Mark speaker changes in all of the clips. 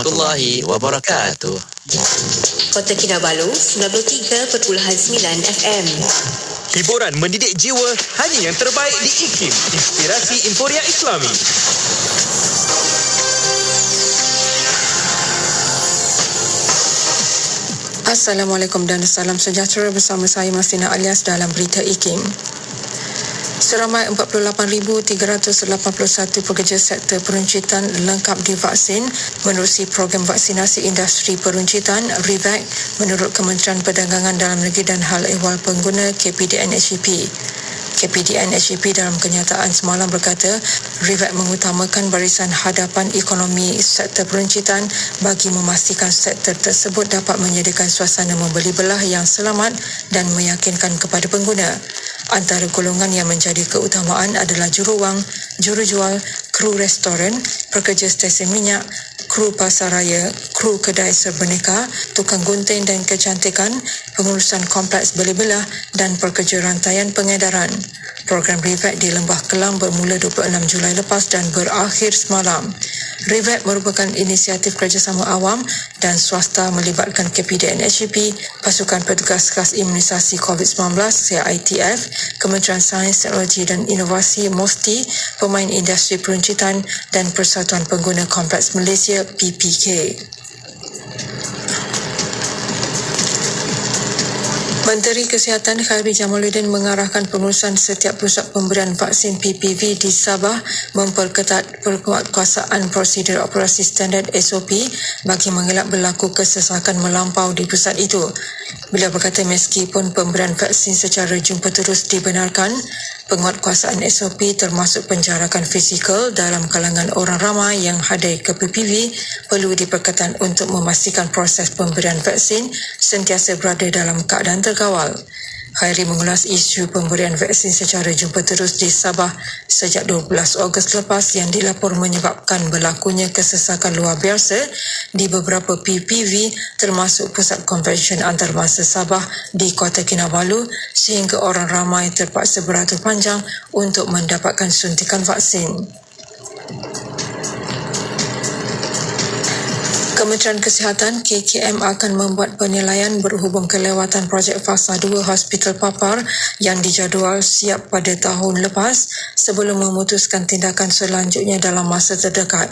Speaker 1: warahmatullahi wabarakatuh.
Speaker 2: Kota Kinabalu 93.9 FM.
Speaker 3: Hiburan mendidik jiwa hanya yang terbaik di IKIM, Inspirasi Inforia Islami.
Speaker 4: Assalamualaikum dan salam sejahtera, bersama saya Masina Alias dalam Berita IKIM. Seramai 48,381 pekerja sektor peruncitan lengkap divaksin menerusi program vaksinasi industri peruncitan REVAC menurut Kementerian Perdagangan Dalam Negeri dan Hal Ehwal Pengguna KPDN-HEP. KPDN-HEP dalam kenyataan semalam berkata, REVAC mengutamakan barisan hadapan ekonomi sektor peruncitan bagi memastikan sektor tersebut dapat menyediakan suasana membeli belah yang selamat dan meyakinkan kepada pengguna. Antara golongan yang menjadi keutamaan adalah juruwang, jurujual, kru restoran, pekerja stesen minyak, kru pasaraya, kru kedai serberneka, tukang gunting dan kecantikan, pengurusan kompleks beli belah dan pekerja rantaian pengedaran. Program REVAC di Lembah Kelang bermula 26 Julai lepas dan berakhir semalam. REVAC merupakan inisiatif kerjasama awam dan swasta melibatkan KPDN-HEP, Pasukan Petugas Khas Imunisasi COVID-19 CITF, Kementerian Sains, Teknologi dan Inovasi MOSTI, pemain industri peruncitan dan Persatuan Pengguna Kompleks Malaysia PPK. Menteri Kesihatan Khairi Jamaluddin mengarahkan pengurusan setiap pusat pemberian vaksin PPV di Sabah memperketat penguatkuasaan prosedur operasi standard SOP bagi mengelak berlaku kesesakan melampau di pusat itu. Beliau berkata meskipun pemberian vaksin secara jumpa terus dibenarkan, penguatkuasaan SOP termasuk penjarakan fizikal dalam kalangan orang ramai yang hadir ke PPV perlu diperketat untuk memastikan proses pemberian vaksin sentiasa berada dalam keadaan terkawal. Khairi mengulas isu pemberian vaksin secara jumpa terus di Sabah sejak 12 Ogos lepas yang dilapor menyebabkan berlakunya kesesakan luar biasa di beberapa PPV termasuk Pusat Konvensyen Antarabangsa Sabah di Kota Kinabalu sehingga orang ramai terpaksa beratur panjang untuk mendapatkan suntikan vaksin. Kementerian Kesihatan KKM akan membuat penilaian berhubung kelewatan projek fasa 2 Hospital Papar yang dijadual siap pada tahun lepas sebelum memutuskan tindakan selanjutnya dalam masa terdekat.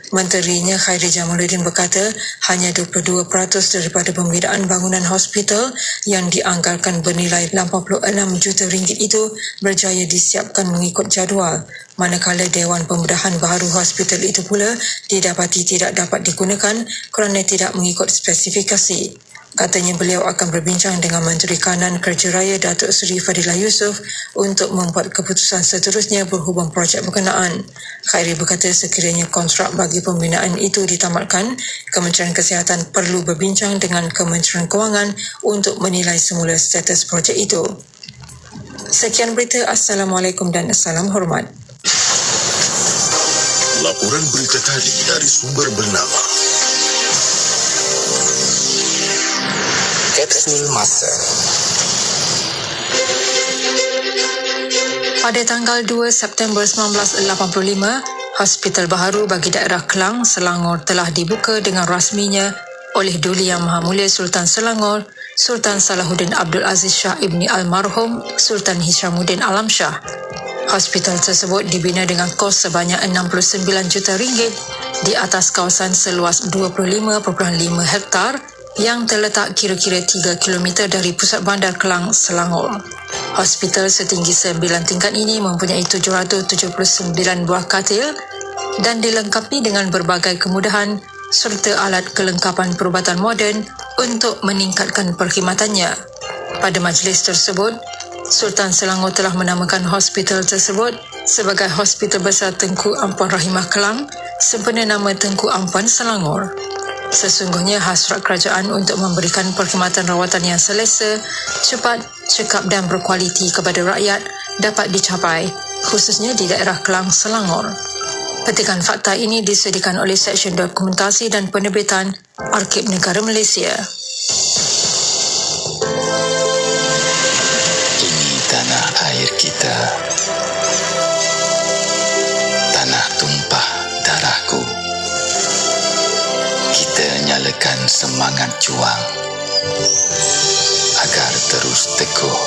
Speaker 4: Menterinya Khairi Jamaluddin berkata hanya 22% daripada pembinaan bangunan hospital yang dianggarkan bernilai 86 juta ringgit itu berjaya disiapkan mengikut jadual, manakala Dewan Pembedahan Baharu hospital itu pula didapati tidak dapat digunakan kerana tidak mengikut spesifikasi. Katanya beliau akan berbincang dengan Menteri Kanan Kerja Raya Datuk Seri Fadilah Yusof untuk membuat keputusan seterusnya berhubung projek berkenaan. Khairi berkata sekiranya kontrak bagi pembinaan itu ditamatkan, Kementerian Kesihatan perlu berbincang dengan Kementerian Kewangan untuk menilai semula status projek itu. Sekian berita. Assalamualaikum dan assalam hormat.
Speaker 5: Laporan berita tadi dari sumber bernama
Speaker 1: Kapsul Masa.
Speaker 4: Pada tanggal 2 September 1985, Hospital Baharu bagi daerah Kelang, Selangor telah dibuka dengan rasminya oleh Duli Yang Maha Mulia Sultan Selangor, Sultan Salahuddin Abdul Aziz Shah Ibni Almarhum Sultan Hishamuddin Alam Shah. Hospital tersebut dibina dengan kos sebanyak 69 juta ringgit di atas kawasan seluas 25.5 hektar yang terletak kira-kira 3 km dari pusat bandar Kelang, Selangor. Hospital setinggi 9 tingkat ini mempunyai 779 buah katil dan dilengkapi dengan berbagai kemudahan serta alat kelengkapan perubatan moden untuk meningkatkan perkhidmatannya. Pada majlis tersebut, Sultan Selangor telah menamakan hospital tersebut sebagai Hospital Besar Tengku Ampuan Rahimah Kelang sempena nama Tengku Ampuan Selangor. Sesungguhnya hasrat kerajaan untuk memberikan perkhidmatan rawatan yang selesa, cepat, cekap dan berkualiti kepada rakyat dapat dicapai, khususnya di daerah Kelang, Selangor. Petikan fakta ini disediakan oleh Seksyen Dokumentasi dan Penerbitan Arkib Negara Malaysia.
Speaker 5: Ini tanah air kita, tanah tumpah darahku. nyalakan semangat juang agar terus teguh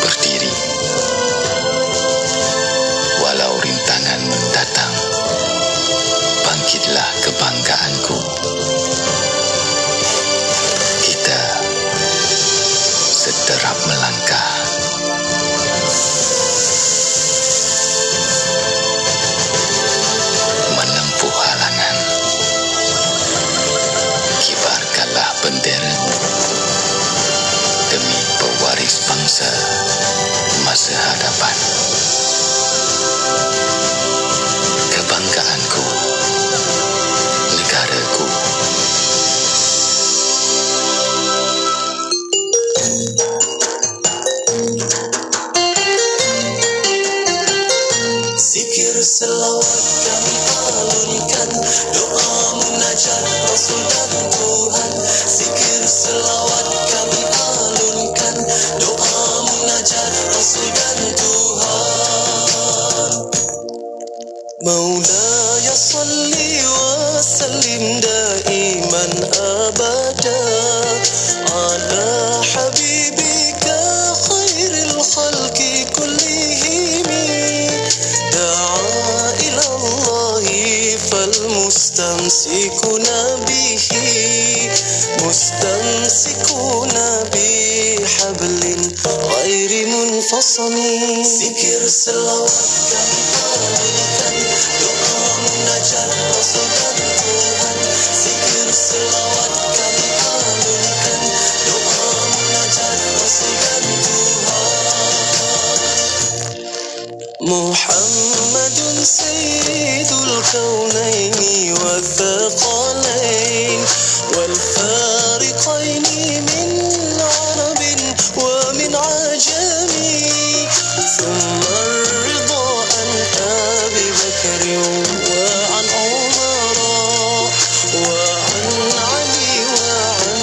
Speaker 5: berdiri. Walau rintangan mendatang, bangkitlah kebanggaanku. Kita sederap melangkah. Menempuh halangan. Kibarkanlah benderamu demi pewaris bangsa masa hadapan. Kebanggaanku, negaraku.
Speaker 6: Zikir selawat kami alunkan, doa munajat Rasul dan Tuhan. Zikir selawat kami alunkan, doa munajat Rasul dan Tuhan. Maulaya salli wa sallim daiman abada ala habibika khairil khalqi kullihim. Da'a ila Allahi fal mustamsikuna bihi, mustamsikuna bihablin ghairi munfasami. Zikir selawat kami alunkan, doa munajat Rasul dan Tuhan. Zikir selawat kami alunkan, doa munajat Rasul dan Tuhan. Muhammadun sayyidul kaunaini wa thaqalain wal fariqaini min arabin wa min ajami. Thumma ar-ridha an Abi Bakr wa an Umar wa an Ali wa an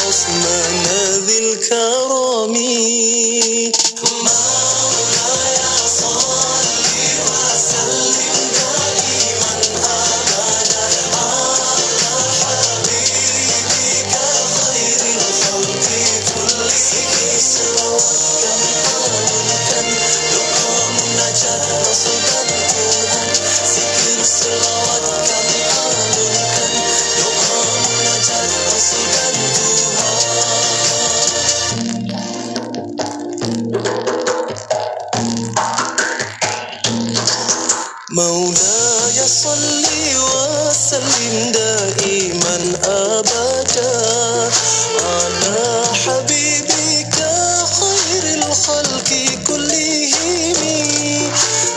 Speaker 6: Uthman dhil karami. Maulaya salli wa sallim daiman abada ala habibika khairil khalqi kullihim.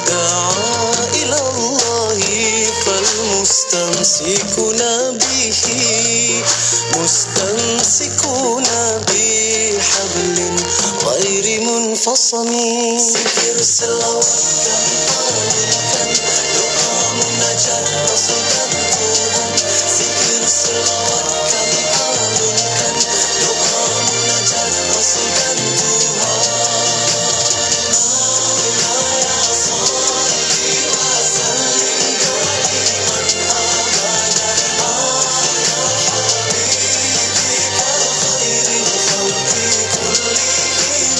Speaker 6: Da'a ila Allahi fal mustamsikuna bihi, mustamsikuna bihablin ghairi munfasami. Zikir selawat kami alunkan, doa munajat Rasul dan Tuhan. Zikir selawat kami alunkan, doa munajat Rasul dan Tuhan. Maulaya salli wa sallim daiman abada ala habibika khairil khalqi kullihim.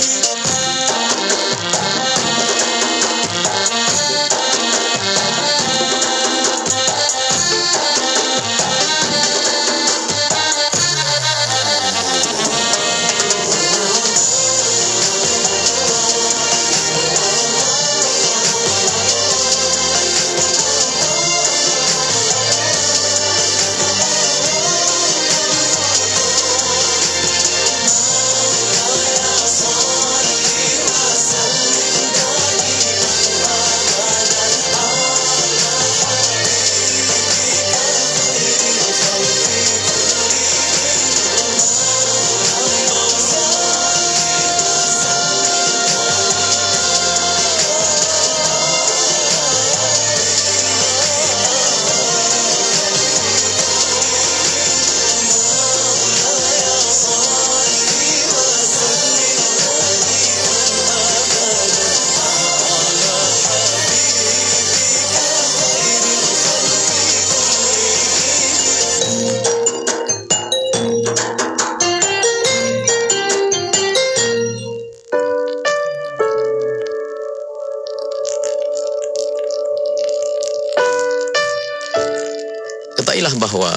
Speaker 1: ketahuilah bahwa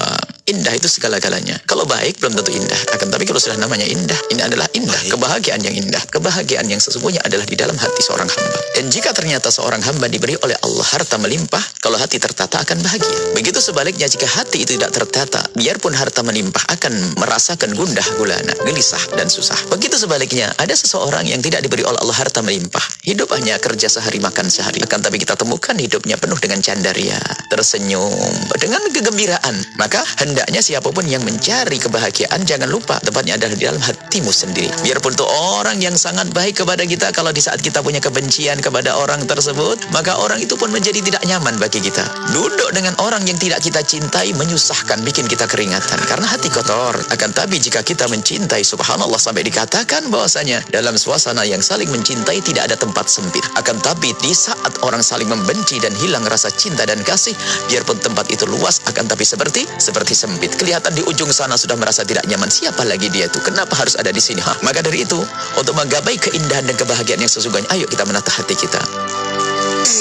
Speaker 1: indah itu segala-galanya. Kalau baik belum tentu indah, akan tapi kalau sudah namanya indah, ini adalah indah. Kebahagiaan yang indah, kebahagiaan yang sesungguhnya adalah di dalam hati seorang hamba. Dan jika ternyata seorang hamba diberi oleh Allah harta melimpah, kalau hati tertata akan bahagia. Begitu sebaliknya jika hati itu tidak tertata, biarpun harta melimpah akan merasakan gundah gulana, gelisah dan susah. Begitu sebaliknya, ada seseorang yang tidak diberi oleh Allah harta melimpah, hidup hanya kerja sehari makan sehari, akan tapi kita temukan hidupnya penuh dengan candaria, tersenyum dengan kegembiraan. Maka hendaknya siapapun yang mencari kebahagiaan, jangan lupa tempatnya adalah di dalam hatimu sendiri. Biarpun tuh orang yang sangat baik kepada kita, kalau di saat kita punya kebencian kepada orang tersebut, maka orang itu pun menjadi tidak nyaman bagi kita. Duduk dengan orang yang tidak kita cintai menyusahkan, bikin kita keringatan karena hati kotor. Akan tapi jika kita mencintai, subhanallah, sampai dikatakan bahwasanya dalam suasana yang saling mencintai tidak ada tempat sempit. Akan tapi di saat orang saling membenci dan hilang rasa cinta dan kasih, biarpun tempat itu luas, akan tapi seperti sempit. Kelihatan di ujung sana sudah merasa tidak nyaman. Siapa lagi dia itu? Kenapa harus ada di sini? Maka dari itu, untuk menggapai keindahan dan kebahagiaan yang sesungguhnya, ayo kita menata hati kita.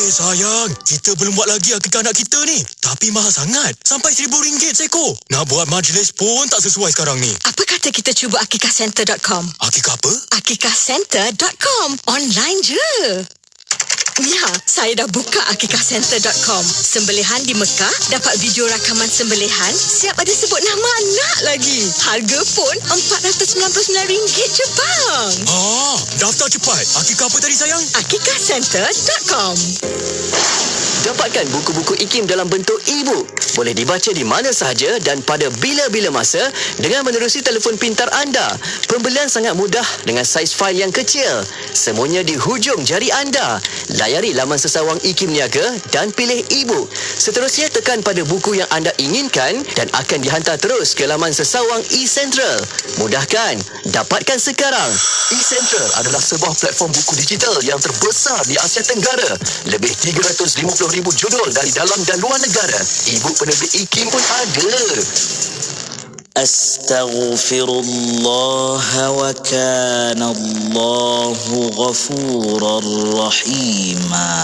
Speaker 3: Sayang, kita belum buat lagi akikah anak kita ni. Tapi mahal sangat. Sampai RM1,000 seekor. Nak buat majlis pun tak sesuai sekarang ni.
Speaker 7: Apa kata kita cuba akikahcenter.com?
Speaker 3: Akikah apa?
Speaker 7: akikahcenter.com. Online je. Ya, saya dah buka akikahcenter.com. Sembelihan di Mekah, dapat video rakaman sembelihan, siap ada sebut nama anak lagi. Harga pun RM499 je bang.
Speaker 3: Daftar cepat. Akikah apa tadi sayang?
Speaker 7: akikahcenter.com.
Speaker 8: Dapatkan buku-buku IKIM dalam bentuk e-book. Boleh dibaca di mana sahaja dan pada bila-bila masa dengan menerusi telefon pintar anda. Pembelian sangat mudah dengan saiz fail yang kecil. Semuanya di hujung jari anda. Layari laman sesawang IKIM Niaga dan pilih e-book. Seterusnya tekan pada buku yang anda inginkan dan akan dihantar terus ke laman sesawang eCentral. Mudahkan, dapatkan sekarang. eCentral adalah sebuah platform buku digital yang terbesar di Asia Tenggara. Lebih 350,000 judul dari dalam dan luar negara. E-book penerbit IKIM pun ada.
Speaker 9: Astaghfirullah wa kana Allahu ghafurar rahima.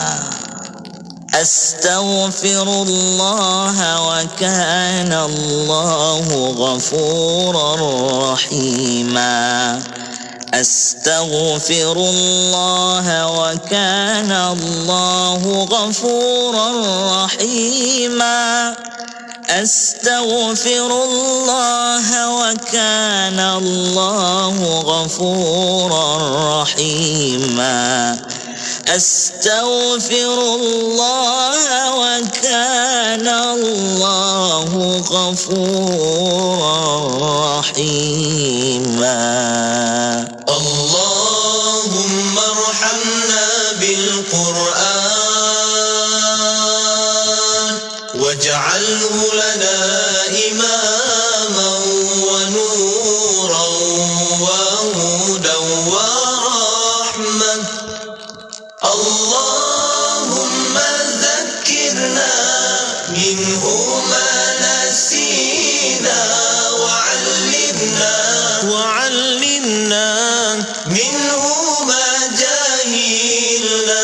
Speaker 9: Astaghfirullah wa kana Allahu ghafurar rahima. Astaghfirullah wa kana Allahu ghafurar rahima. Astaghfirullah wa kana Allahu ghafurar rahima. Astaghfirullah wa kana Allahu ghafurar rahima.
Speaker 6: Allahumma arhamna bil Qur'an waj'alhu lana imaman wa nuran wa hudan wa rahmah. Allahumma dhakkirna minhu ma nasina wa'allimna minhu ma jahilna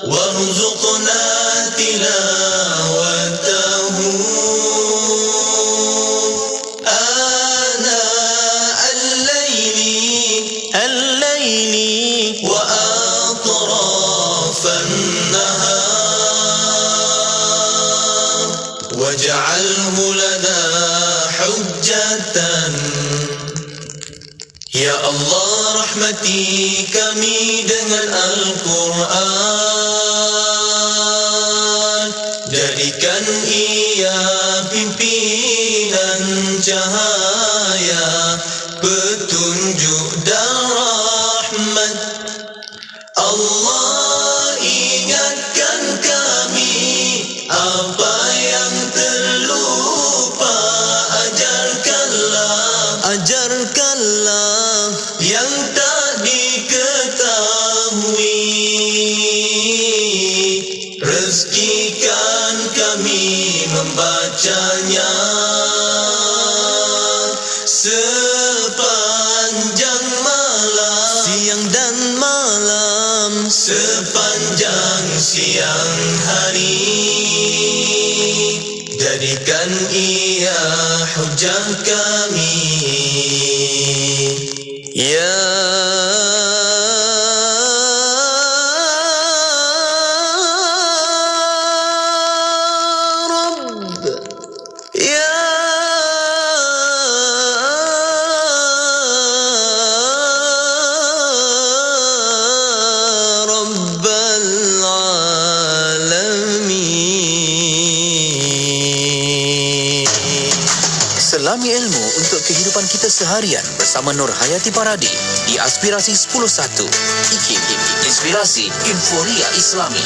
Speaker 6: warzuqna tilawatahu ana al-layli wa atrafan nahar waj'alhu lana hujjatan. Ya Allah, rahmati kami dengan Al-Quran. Jadikan ia pimpinan cahaya, petunjuk dan rahmat. Allah, ingatkan kami apa yang terlupa. Ajarkanlah yang tak diketahui. Rezekikan kami membacanya sepanjang malam, siang dan malam, sepanjang siang hari. Jadikan ia hujah kami. Ya Rabb, Ya Rabbal Alamin.
Speaker 5: Selami ilmu untuk kehidupan kita seharian bersama Nur Hayati Paradi di Aspirasi 101. IKIM, Inspirasi Inforia Islami.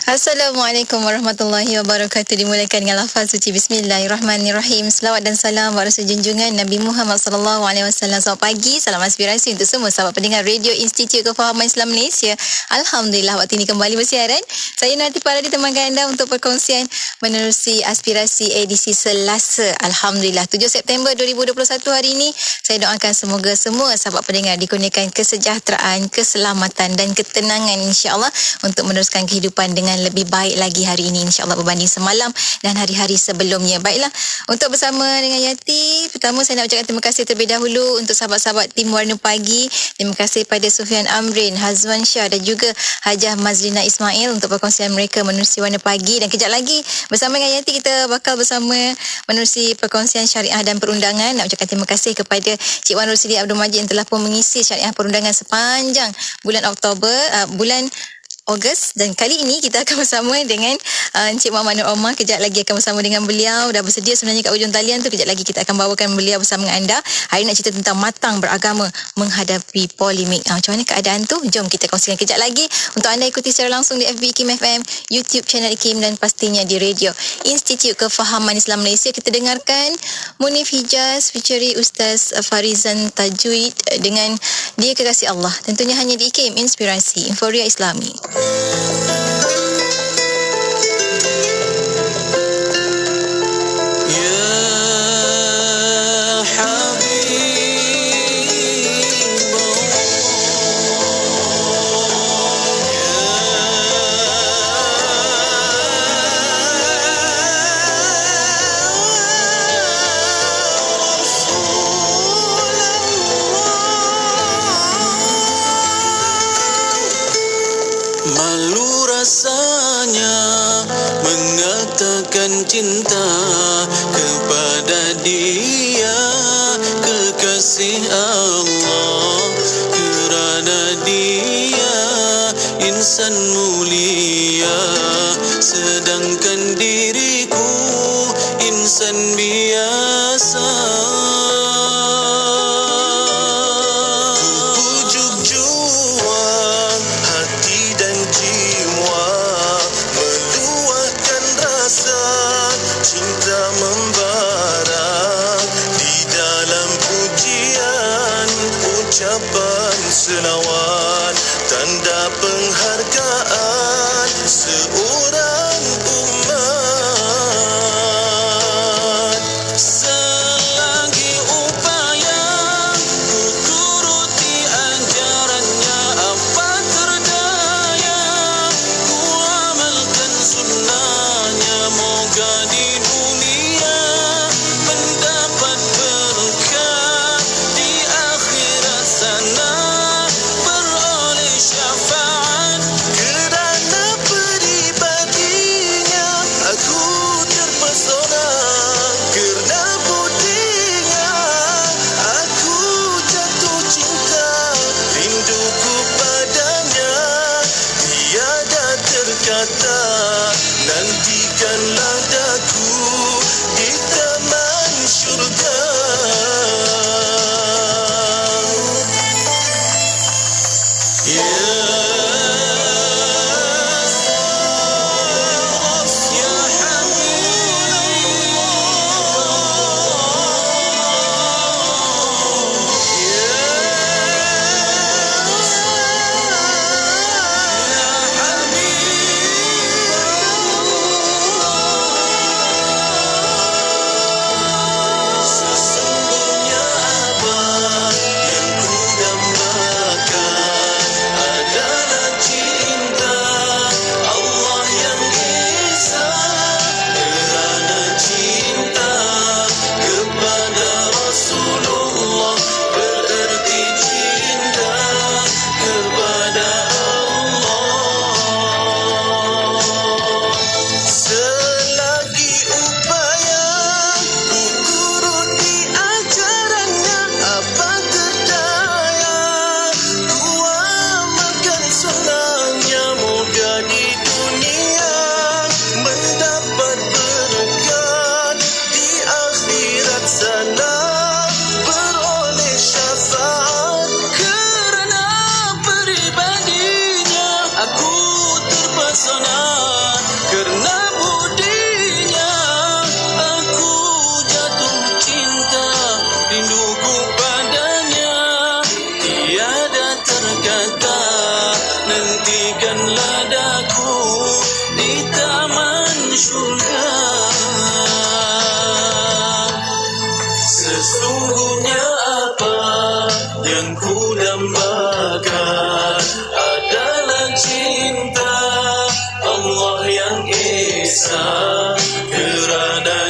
Speaker 10: Assalamualaikum warahmatullahi wabarakatuh. Dimulakan dengan lafaz suci Bismillahirrahmanirrahim. Selawat dan salam kepada Rasul junjungan Nabi Muhammad sallallahu alaihi wasallam. Selamat pagi, salam aspirasi untuk semua sahabat pendengar Radio Institut Kefahaman Islam Malaysia. Alhamdulillah waktu ini kembali bersiaran. Saya Nati Paradi temankan anda untuk perkongsian menerusi aspirasi edisi Selasa. Alhamdulillah 7 September 2021 hari ini. Saya doakan semoga semua sahabat pendengar dikurniakan kesejahteraan, keselamatan dan ketenangan insya-Allah untuk meneruskan kehidupan dengan lebih baik lagi hari ini insya-Allah berbanding semalam dan hari-hari sebelumnya. Baiklah, untuk bersama dengan Yati, pertama saya nak ucapkan terima kasih terlebih dahulu untuk sahabat-sahabat tim Warna Pagi. Terima kasih pada Sufian Amrin, Hazwan Shah dan juga Hajah Mazlina Ismail untuk perkongsian mereka menerusi Warna Pagi. Dan kejap lagi bersama dengan Yati kita bakal bersama menerusi perkongsian syariah dan perundangan. Nak ucapkan terima kasih kepada Cik Wan Rosidi Abdul Majid yang telah pun mengisi syariah perundangan sepanjang bulan bulan Ogos, dan kali ini kita akan bersama dengan Encik Muhammad Nur Omar. Kejap lagi akan bersama dengan beliau. Dah bersedia sebenarnya kat ujung talian tu. Kejap lagi kita akan bawakan beliau bersama dengan anda. Hari nak cerita tentang matang beragama menghadapi polemik. Macam mana keadaan tu? Jom kita kongsikan kejap lagi. Untuk anda ikuti secara langsung di FB IKIM FM, YouTube channel IKIM dan pastinya di Radio Institut Kefahaman Islam Malaysia. Kita dengarkan Munif Hijaz featuring Ustaz Farizan Tajwid dengan Dia Kekasih Allah. Tentunya hanya di IKIM, Inspirasi Inforia Islami.
Speaker 6: Malu rasanya mengatakan cinta kepada Dia, kekasih Allah, kerana Dia insan mulia, sedangkan diriku insan biasa. Ucapan selawat, tanda penghargaan seorang umat. Selagi upaya ku turuti ajarannya, apa terdaya ku amalkan sunnahnya. Moga di dunia mendapat berkat, di akhirat sana beroleh syafaat. Kerana peribadinya aku terpesona, kerana budinya aku jatuh cinta. Rinduku padanya tiada terkata, nantikanlah daku di taman syurga.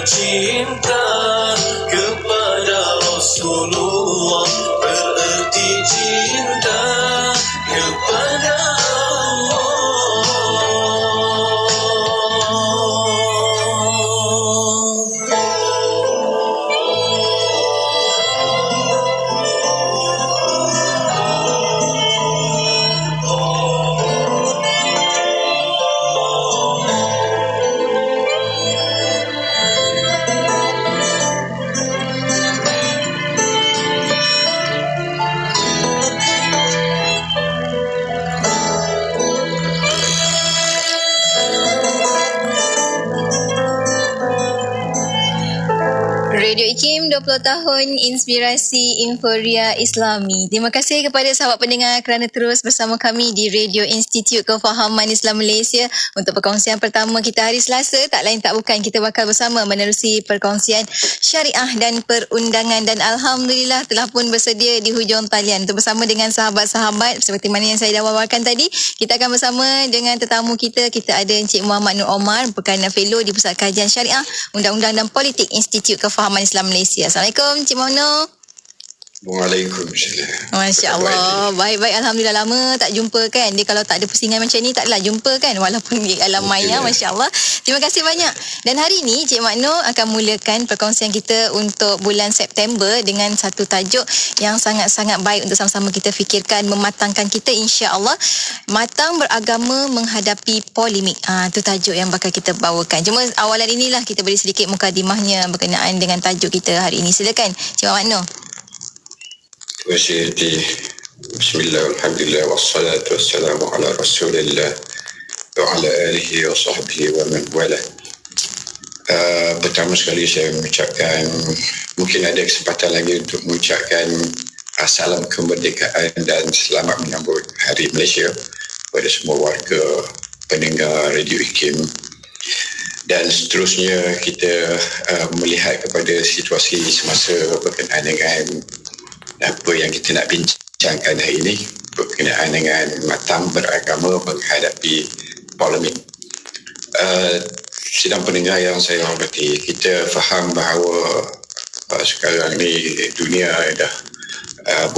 Speaker 6: cinta kepada Rasulullah, bererti cinta kepada Allah.
Speaker 10: Radio IKIM 20 tahun inspirasi Inforia Islami. Terima kasih kepada sahabat pendengar kerana terus bersama kami di Radio Institut Kefahaman Islam Malaysia untuk perkongsian pertama kita hari Selasa. Tak lain tak bukan kita bakal bersama menerusi perkongsian syariah dan perundangan, dan alhamdulillah telah pun bersedia di hujung talian untuk bersama dengan sahabat-sahabat seperti mana yang saya dah wawarkan tadi. Kita akan bersama dengan tetamu kita. Kita ada Encik Muhammad Nur Omar, merupakan fellow di Pusat Kajian Syariah, Undang-Undang dan Politik Institut Kefahaman Islam Malaysia. Assalamualaikum Encik Muhammad Nur.
Speaker 11: Waalaikumsalam.
Speaker 10: Masya Allah. Baik-baik. Alhamdulillah, lama tak jumpa kan. Dia kalau tak ada pusingan macam ni taklah jumpa kan, walaupun di alam maya. Masya Allah. Terima kasih banyak. Dan hari ni Cik Mak Nur akan mulakan perkongsian kita untuk bulan September dengan satu tajuk yang sangat-sangat baik untuk sama-sama kita fikirkan, mematangkan kita, insya-Allah. Matang beragama menghadapi polemik. Itu tajuk yang bakal kita bawakan. Cuma awalan inilah kita beri sedikit mukadimahnya berkenaan dengan tajuk kita hari ini. Silakan Cik Mak Nur.
Speaker 11: Terima kasih Siti. Bismillah, alhamdulillah, wassalatu wassalamu ala rasulillah wa ala alihi wa sahbihi wa man wala. Pertama sekali saya mengucapkan, mungkin ada kesempatan lagi untuk mengucapkan salam kemerdekaan dan selamat menyambut Hari Malaysia kepada semua warga pendengar Radio IKIM. Dan seterusnya kita melihat kepada situasi semasa berkenaan dengan apa yang kita nak bincangkan hari ini berkenaan dengan matang beragama menghadapi polemik. Sidang pendengar yang saya hormati, kita faham bahawa sekarang ni dunia dah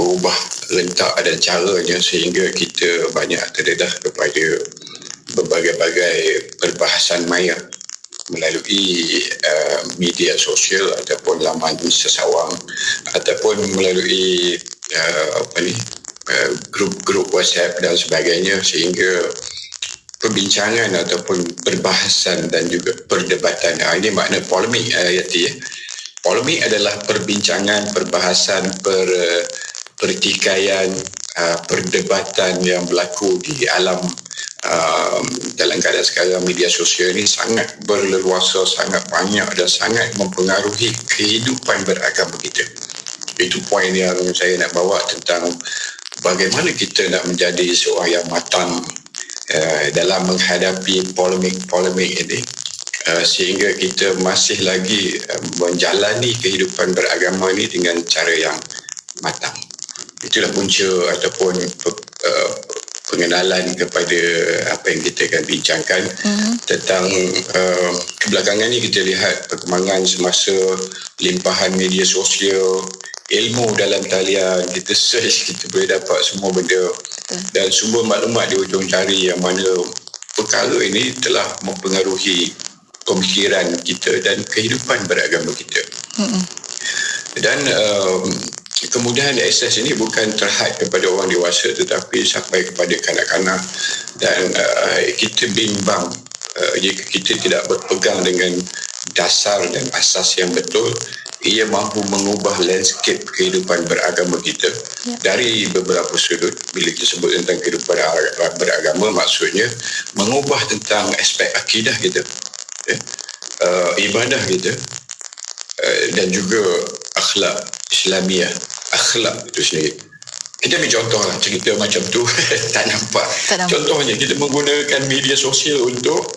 Speaker 11: berubah rentak dan caranya sehingga kita banyak terdedah kepada berbagai-bagai perbahasan maya melalui media sosial ataupun laman sesawang ataupun melalui grup-grup WhatsApp dan sebagainya, sehingga perbincangan ataupun perbahasan dan juga perdebatan. Ini makna polemik, Yati. Polemik adalah perbincangan, perbahasan, pertikaian, perdebatan yang berlaku di alam. Dalam keadaan sekarang media sosial ini sangat berleluasa, sangat banyak dan sangat mempengaruhi kehidupan beragama kita. Itu poin yang saya nak bawa tentang bagaimana kita nak menjadi seorang yang matang dalam menghadapi polemik-polemik ini, sehingga kita masih lagi menjalani kehidupan beragama ini dengan cara yang matang. Itulah punca ataupun pengenalan kepada apa yang kita akan bincangkan tentang kebelakangan ini. Kita lihat perkembangan semasa limpahan media sosial, ilmu dalam talian, kita search, kita boleh dapat semua benda dan sumber maklumat di hujung jari, yang mana perkara ini telah mempengaruhi pemikiran kita dan kehidupan beragama kita. Dan kemudahan akses ini bukan terhad kepada orang dewasa tetapi sampai kepada kanak-kanak, dan kita bimbang jika kita tidak berpegang dengan dasar dan asas yang betul, ia mampu mengubah landscape kehidupan beragama kita dari beberapa sudut. Bila kita sebut tentang kehidupan beragama, maksudnya mengubah tentang aspek akidah kita, ibadah kita, dan juga akhlak Islamiah, akhlak itu sendiri. Kita ambil contoh lah, cerita macam tu tak nampak. Contohnya kita menggunakan media sosial untuk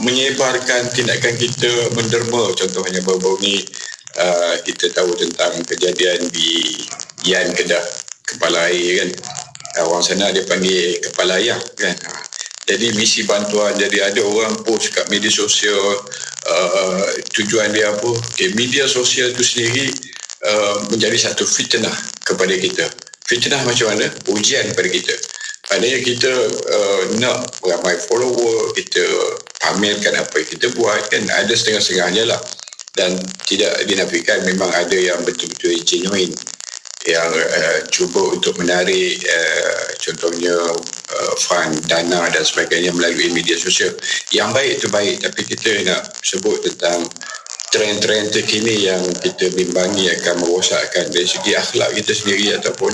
Speaker 11: menyebarkan tindakan kita menderma. Contohnya baru-baru ni kita tahu tentang kejadian di Yan Kedah, kepala air kan. Orang sana dia panggil kepala ayah kan. Jadi misi bantuan, jadi ada orang post kat media sosial tujuan dia apa. Media sosial itu sendiri menjadi satu fitnah kepada kita. Fitnah macam mana? Ujian kepada kita. Maknanya kita nak ramai follower, kita pamerkan apa yang kita buat, kan ada setengah-setengahnya lah. Dan tidak dinafikan memang ada yang betul-betul genuine, yang cuba untuk menarik contohnya fund, dana dan sebagainya melalui media sosial. Yang baik itu baik, tapi kita nak sebut tentang trend-trend terkini yang kita bimbangi akan merosakkan dari segi akhlak kita sendiri, ataupun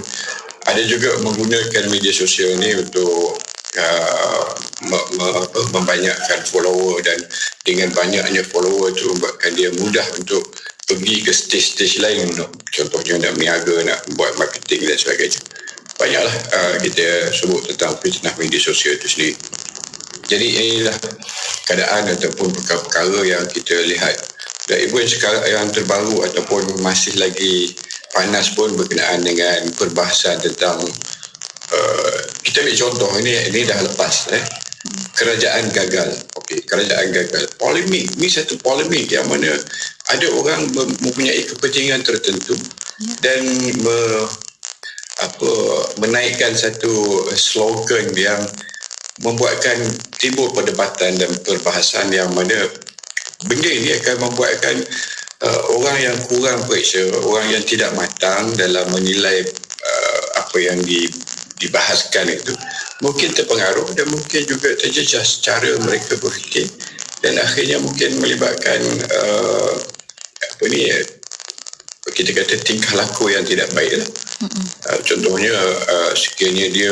Speaker 11: ada juga menggunakan media sosial ni untuk membanyakkan follower, dan dengan banyaknya follower tu membuatkan dia mudah untuk pergi ke stage-stage lain, contohnya nak berniaga, nak buat marketing dan sebagainya. Banyaklah kita sebut tentang fitnah media sosial itu sendiri. Jadi inilah keadaan ataupun perkara-perkara yang kita lihat. Dan even sekarang yang terbaru ataupun masih lagi panas pun berkenaan dengan perbahasan tentang kita ambil contoh ini dah lepas kerajaan gagal. Okey, kerajaan gagal. Polemik ni satu polemik yang mana ada orang mempunyai kepentingan tertentu dan menaikkan satu slogan yang membuatkan timbul perdebatan dan perbahasan yang mana benda ini akan membuatkan orang yang kurang periksa, orang yang tidak matang dalam menilai apa yang dibahaskan itu mungkin terpengaruh dan mungkin juga terjejas cara mereka berfikir, dan akhirnya mungkin melibatkan kita kata tingkah laku yang tidak baik lah. Contohnya sekiranya dia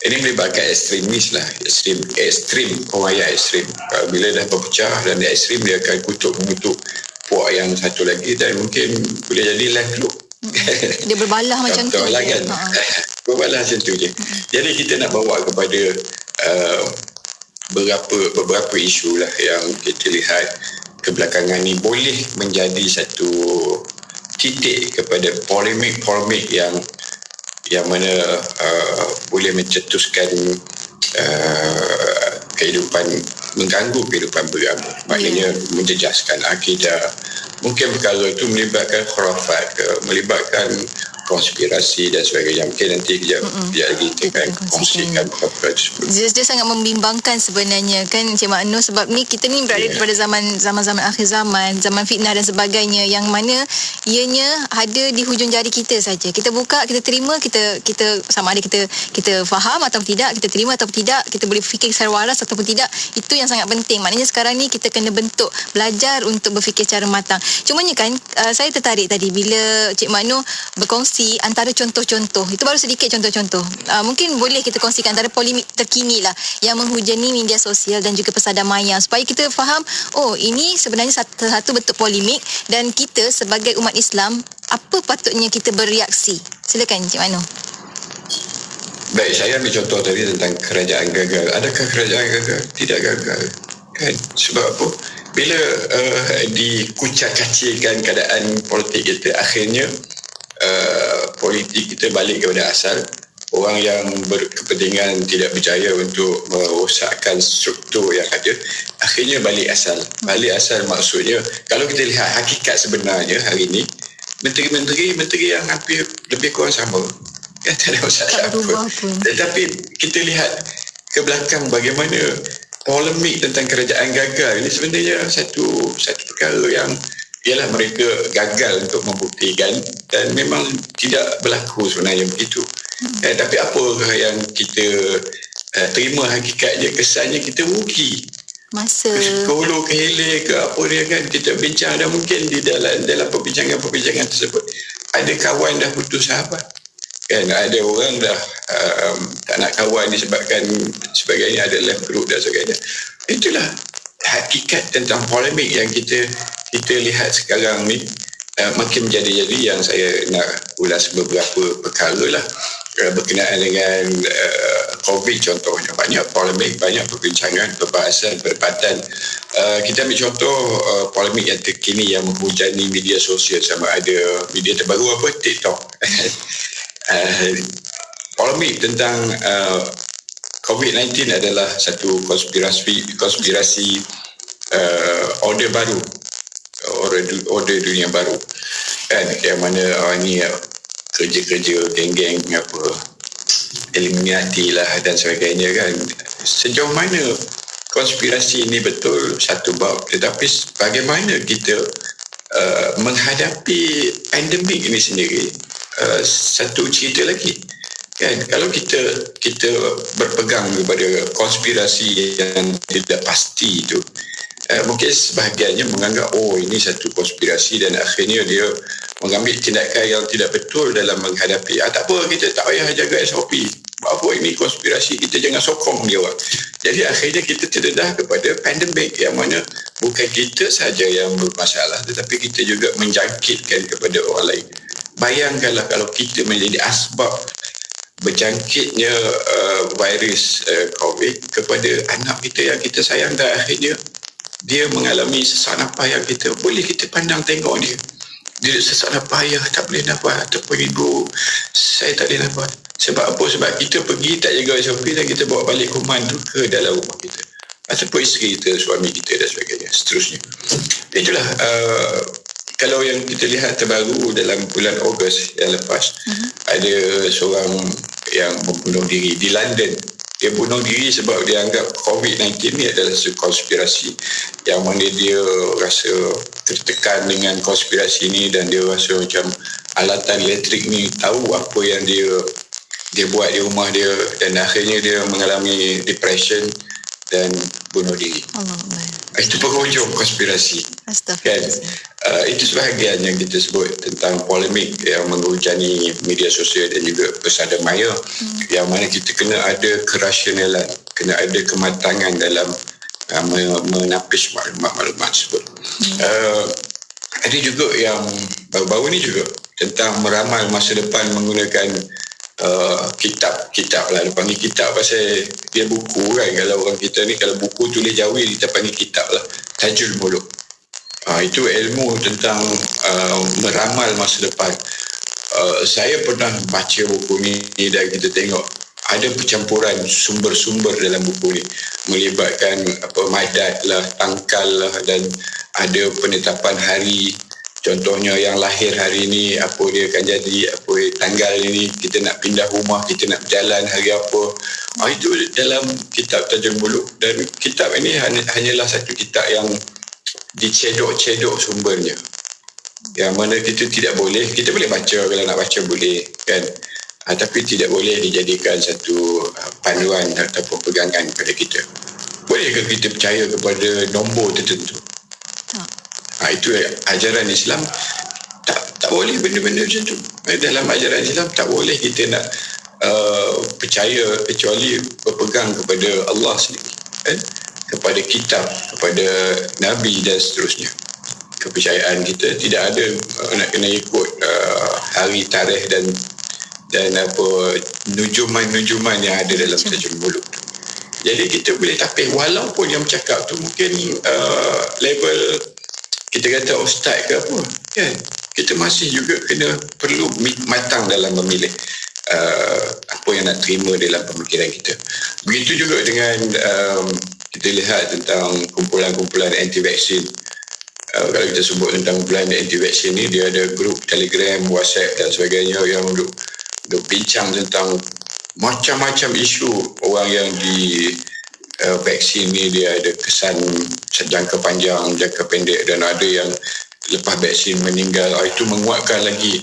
Speaker 11: ini melibatkan ekstremis lah, ekstrim, orang yang ekstrim. Bila dah berpecah dan dia ekstrim, dia akan mengutuk puak yang satu lagi, dan mungkin boleh jadi left loop.
Speaker 10: Dia berbalah macam tu.
Speaker 11: Lah kan? Berbalah macam tu je. Jadi kita nak bawa kepada beberapa isu lah yang kita lihat kebelakangan ni boleh menjadi satu titik kepada polemik yang mana boleh mencetuskan kehidupan, mengganggu kehidupan beragama, maknanya menjejaskan akidah. Mungkin perkara itu melibatkan khurafat ke, melibatkan konspirasi dan sebagainya. Mungkin nanti kejap lagi kita akan kongsikan perkara tersebut.
Speaker 10: Dia sangat membimbangkan sebenarnya kan Encik Mak Nur, sebab ni kita ni berada pada zaman akhir zaman fitnah dan sebagainya, yang mana ianya ada di hujung jari kita saja. Kita buka, kita terima, kita sama ada kita faham atau tidak, kita terima atau tidak, kita boleh fikir secara waras ataupun tidak. Itu yang sangat penting. Maknanya sekarang ni kita kena belajar untuk berfikir secara matang. Cumanya kan saya tertarik tadi bila Cik Mak Nur berkongsi antara contoh-contoh. Itu baru sedikit contoh-contoh. Mungkin boleh kita kongsikan antara polemik terkini lah yang menghujani media sosial dan juga pesada maya, supaya kita faham, oh ini sebenarnya satu bentuk polemik, dan kita sebagai umat Islam apa patutnya kita bereaksi. Silakan Cik Mak Nur.
Speaker 11: Baik, saya ambil contoh tadi tentang kerajaan gagal. Adakah kerajaan gagal? Tidak gagal. Kan? Sebab apa? Bila dikucak-kacirkan keadaan politik kita, akhirnya politik kita balik kepada asal. Orang yang berkepentingan tidak berjaya untuk merosakkan struktur yang ada, akhirnya balik asal. Balik asal maksudnya, kalau kita lihat hakikat sebenarnya hari ini, menteri-menteri yang hampir lebih kurang sama, kan, tak ada masalah apa. Tetapi kita lihat ke belakang bagaimana polemik tentang kerajaan gagal ini sebenarnya satu perkara yang ialah mereka gagal untuk membuktikan, dan memang tidak berlaku sebenarnya begitu. Tapi apakah yang kita terima hakikatnya, kesannya kita rugi.
Speaker 10: Masa
Speaker 11: ke hulu ke hilir ke apa dia kan, kita bincang, dan mungkin di dalam perbincangan tersebut ada kawan dah putus sahabat. Kan ada orang dah tak nak kawan disebabkan sebagainya, ada left group dan sebagainya. Itulah hakikat tentang polemik yang kita lihat sekarang ni. Makin menjadi-jadi, yang saya nak ulas beberapa perkara lah berkenaan dengan COVID contohnya. Banyak polemik, banyak perbincangan, perbahasan, perdebatan. Kita ambil contoh polemik yang terkini yang menghujani media sosial, sama ada media terbaru apa, TikTok. Polemik tentang COVID-19 adalah satu konspirasi order baru, order dunia baru kan, yang mana ni kerja-kerja geng-geng apa Illuminati lah dan sebagainya kan. Sejauh mana konspirasi ini betul satu bab, tetapi bagaimana kita menghadapi pandemik ini sendiri satu cerita lagi kan. Kalau kita berpegang kepada konspirasi yang tidak pasti itu, mungkin sebahagiannya menganggap ini satu konspirasi dan akhirnya dia mengambil tindakan yang tidak betul dalam menghadapi. Tak apa, kita tak payah jaga SOP. Apa ini konspirasi, kita jangan sokong dia. Jadi akhirnya kita terdedah kepada pandemik yang mana bukan kita saja yang bermasalah, tetapi kita juga menjangkitkan kepada orang lain. Bayangkanlah kalau kita menjadi asbab berjangkitnya virus COVID kepada anak kita yang kita sayang, dan akhirnya dia mengalami sesak nafas yang boleh kita pandang tengok dia sesak nafas, tak boleh nafas, ataupun ibu saya tak boleh nafas. Sebab apa? Sebab kita pergi tak jaga SOP dan kita bawa balik kuman tu ke dalam rumah kita, ataupun isteri kita, suami kita dan sebagainya, seterusnya. Itulah kalau yang kita lihat terbaru dalam bulan Ogos yang lepas, ada seorang yang membunuh diri di London. Dia bunuh diri sebab dia anggap COVID-19 ni adalah satu konspirasi, yang mana dia rasa tertekan dengan konspirasi ni dan dia rasa macam alatan elektrik ni tahu apa yang dia buat di rumah dia, dan akhirnya dia mengalami depression dan bunuh diri. Itu penghujung konspirasi kan. Itu sebahagian yang kita sebut tentang polemik yang menghujani media sosial dan juga pesada maya, yang mana kita kena ada kerasionalan, kena ada kematangan dalam menapis maklumat-maklumat tersebut. Ada juga yang baru-baru ni juga tentang meramal masa depan menggunakan kitab lah, dia panggil kitab pasal dia buku kan. Kalau orang kita ni, kalau buku tulis Jawi kita panggil kitab lah, Tajul Muluk. Itu ilmu tentang meramal masa depan. Saya pernah baca buku ni dan kita tengok ada percampuran sumber-sumber dalam buku ni, melibatkan madat lah, tangkal lah, dan ada penetapan hari. Contohnya yang lahir hari ni, apa dia akan jadi, apa tanggal ini, kita nak pindah rumah, kita nak berjalan hari apa. Itu dalam kitab Tajul Muluk. Dan kitab ini hanyalah satu kitab yang dicedok-cedok sumbernya, yang mana kita tidak boleh, kita boleh baca, kalau nak baca boleh kan, tapi tidak boleh dijadikan satu panduan ataupun pegangan kepada kita. Bolehkah kita percaya kepada nombor tertentu? Itu ajaran Islam tak boleh benda-benda macam tu. Dalam ajaran Islam tak boleh kita nak percaya kecuali berpegang kepada Allah sendiri kan? Kepada kitab, kepada Nabi dan seterusnya. Kepercayaan kita tidak ada nak kena ikut hari, tarikh dan nujuman-nujuman yang ada dalam Tajul Muluk tu. Jadi kita boleh tapis, walaupun yang bercakap tu mungkin level kita kata ustaz ke apa kan, kita masih juga perlu matang dalam memilih apa yang nak terima dalam pemikiran kita. Begitu juga dengan kita lihat tentang kumpulan-kumpulan anti-vaksin. Kalau kita sebut tentang kumpulan anti-vaksin ni, dia ada grup Telegram, WhatsApp dan sebagainya yang duk bincang tentang macam-macam isu orang yang di vaksin ni. Dia ada kesan jangka panjang, jangka pendek, dan ada yang lepas vaksin meninggal. Itu menguatkan lagi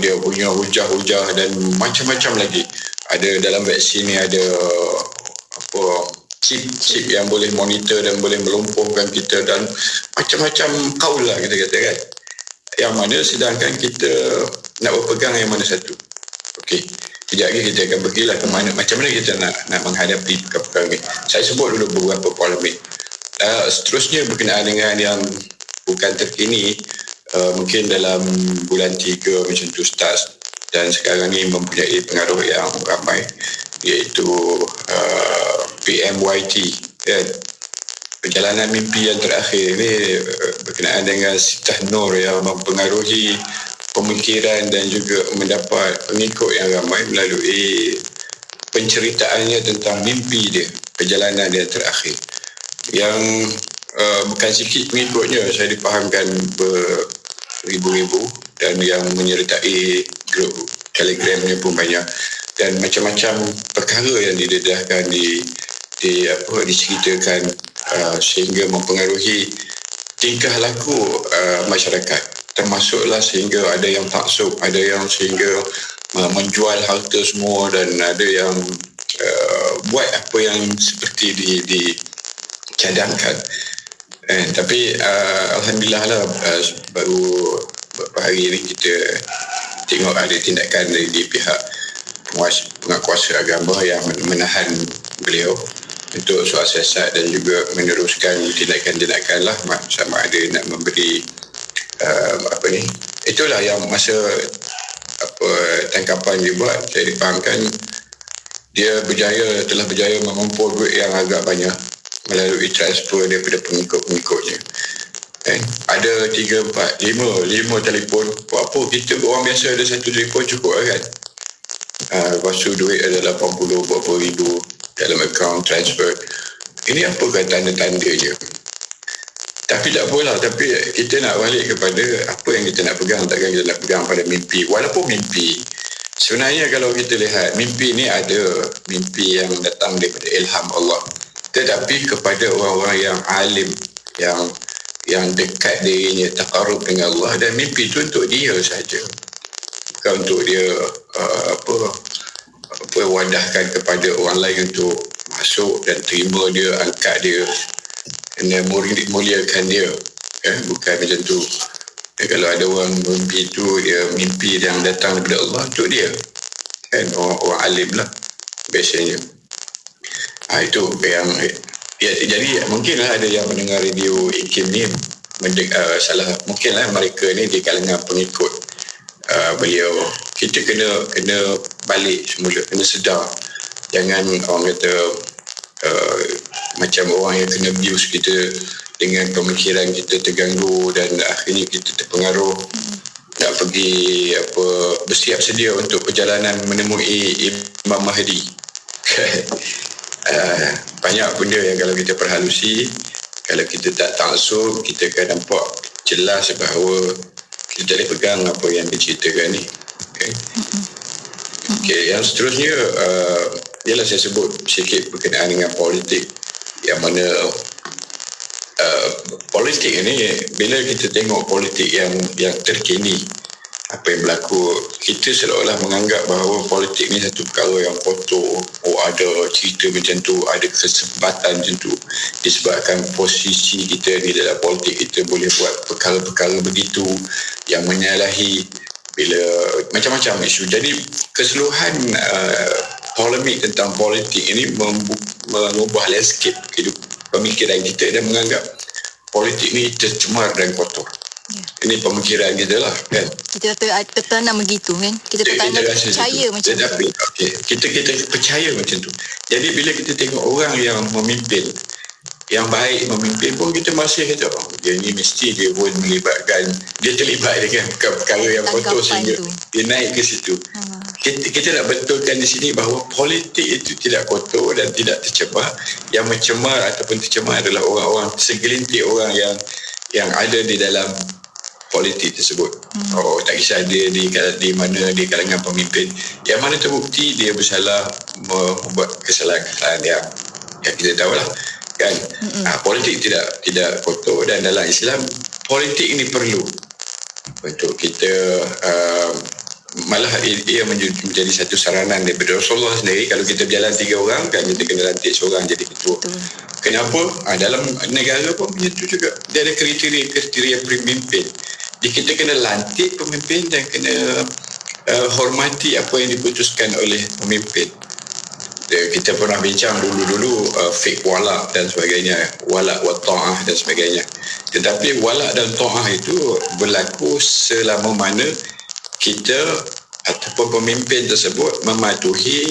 Speaker 11: dia punya hujah-hujah dan macam-macam lagi. Ada dalam vaksin ni ada chip yang boleh monitor dan boleh melumpuhkan kita, dan macam-macam kaul lah kita kata kan, yang mana sedangkan kita nak berpegang yang mana satu. Okey, kejap lagi kita akan pergilah ke mana, macam mana kita nak menghadapi perkara ini. Saya sebut dulu beberapa polemik. Seterusnya berkenaan dengan yang bukan terkini, mungkin dalam bulan 3 macam tu start, dan sekarang ni mempunyai pengaruh yang ramai, iaitu PMYT kan? Perjalanan mimpi yang terakhir ni berkenaan dengan Sitah Nur yang mempengaruhi pemikiran dan juga mendapat pengikut yang ramai melalui penceritaannya tentang mimpi dia, perjalanan dia terakhir, yang bukan sikit pengikutnya, saya dipahamkan beribu-ribu, dan yang menyertai grup Telegramnya pun banyak, dan macam-macam perkara yang didedahkan diceritakan sehingga mempengaruhi tingkah laku masyarakat, termasuklah sehingga ada yang taksub, ada yang sehingga menjual harta semua, dan ada yang buat apa yang seperti dicadangkan. Tapi alhamdulillah lah, baru beberapa hari ini kita tengok ada tindakan dari pihak penguasa agama yang menahan beliau untuk soal siasat, dan juga meneruskan tindakan-tindakan lah, sama ada nak memberi itulah yang masa tangkapan dia buat, saya dipahamkan dia telah berjaya mengumpul duit yang agak banyak melalui transfer daripada pengikut-pengikutnya. Ada 3, 4, 5 telefon. Buat apa? Kita orang biasa ada satu telefon cukup kan. Lepas tu duit ada 80 berapa ribu dalam akaun transfer. Ini apakah tanda-tandanya? Tapi tak apalah, tapi kita nak balik kepada apa yang kita nak pegang. Takkan kita nak pegang pada mimpi. Walaupun mimpi, sebenarnya kalau kita lihat, mimpi ni ada mimpi yang datang daripada ilham Allah. Tetapi kepada orang-orang yang alim, yang dekat dirinya, taqarrub dengan Allah, dan mimpi itu untuk dia saja, bukan untuk dia wadahkan kepada orang lain untuk masuk dan terima dia, angkat dia, kena muliakan dia, bukan macam tu. Kalau ada orang mimpi itu, dia mimpi yang datang daripada Allah untuk dia, kan, orang alim lah biasanya. Itu yang jadi mungkinlah ada yang mendengar radio IKIM ni salah, mungkinlah mereka ni di kalangan pengikut beliau. Kita kena balik semula, kena sedar, jangan orang kata macam orang yang kena abuse kita dengan pemikiran kita terganggu, dan akhirnya kita terpengaruh nak pergi bersiap sedia untuk perjalanan menemui Imam Mahdi. Banyak benda yang kalau kita perhalusi, kalau kita tak taksub, kita akan nampak jelas bahawa kita tak boleh pegang apa yang diceritakan ni. Yang seterusnya ialah saya sebut sikit berkenaan dengan politik, yang mana politik ini, bila kita tengok politik yang terkini, apa yang berlaku, kita seolah-olah menganggap bahawa politik ni satu perkara yang kotor. Ada cerita macam tu, ada kesempatan macam tu, disebabkan posisi kita di dalam politik, kita boleh buat perkara-perkara begitu yang menyalahi bila macam-macam isu. Jadi keseluruhan polemik tentang politik ini mengubah landscape pemikiran kita, dan menganggap politik ni tercemar dan kotor. Ini pemikiran kita lah, kan.
Speaker 7: Kita tertanam begitu, kan. Kita tertanam percaya macam tu.
Speaker 11: Kita percaya macam tu. Jadi bila kita tengok orang yang memimpin, yang baik memimpin pun, kita masih kata, dia ni mesti dia pun melibatkan, dia terlibat dengan perkara yang kotor sehingga dia naik ke situ. Kita nak betulkan di sini bahawa politik itu tidak kotor dan tidak tercemar. Yang mencemar ataupun tercemar adalah orang-orang, segelintir orang yang ada di dalam politik tersebut. Tak kisah dia di mana, di kalangan pemimpin, yang mana terbukti dia bersalah, membuat kesalahan-kesalahan yang kita tahulah, kan. Politik tidak kotor, dan dalam Islam politik ini perlu untuk kita malah ia menjadi satu saranan daripada Rasulullah sendiri. Kalau kita berjalan 3 orang, kan, kita kena lantik seorang jadi ketua. Kenapa? Dalam negara pun macam tu juga. Dia ada kriteria pemimpin. Kita kena lantik pemimpin dan kena hormati apa yang diputuskan oleh pemimpin. Kita pernah bincang dulu fik wala' dan sebagainya, wala' wa ta'ah dan sebagainya. Tetapi wala' dan ta'ah itu berlaku selama mana kita ataupun pemimpin tersebut mematuhi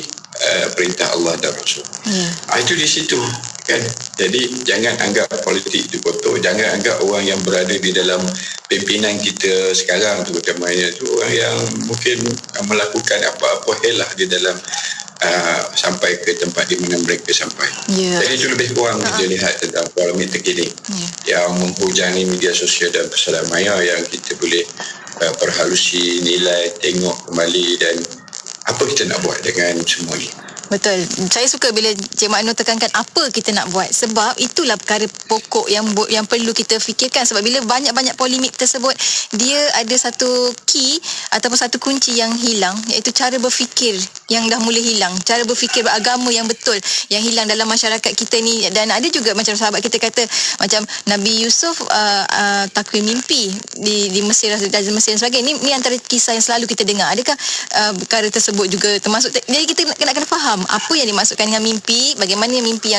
Speaker 11: perintah Allah dan Rasul. Itu di situ, kan. Jadi jangan anggap politik itu kotor, jangan anggap orang yang berada di dalam pimpinan kita sekarang, terutamanya itu orang yang mungkin melakukan apa-apa helah di dalam sampai ke tempat di mana mereka sampai. Jadi itu lebih kurang kita lihat tentang polemik terkini yang menghujani media sosial dan pesanan maya, yang kita boleh perhalusi, nilai, tengok kembali dan apa kita nak buat dengan semua ni.
Speaker 10: Betul. Saya suka bila Cik Mak Nur tekankan apa kita nak buat, sebab itulah perkara pokok yang perlu kita fikirkan. Sebab bila banyak-banyak polemik tersebut, dia ada satu key ataupun satu kunci yang hilang, iaitu cara berfikir yang dah mula hilang, cara berfikir beragama yang betul yang hilang dalam masyarakat kita ni. Dan ada juga macam sahabat kita kata, macam Nabi Yusuf takwil mimpi di Mesir dan Mesir dan sebagainya. Ni antara kisah yang selalu kita dengar. Adakah perkara tersebut juga termasuk? Jadi kita kena faham apa yang dimaksudkan dengan mimpi, bagaimana mimpi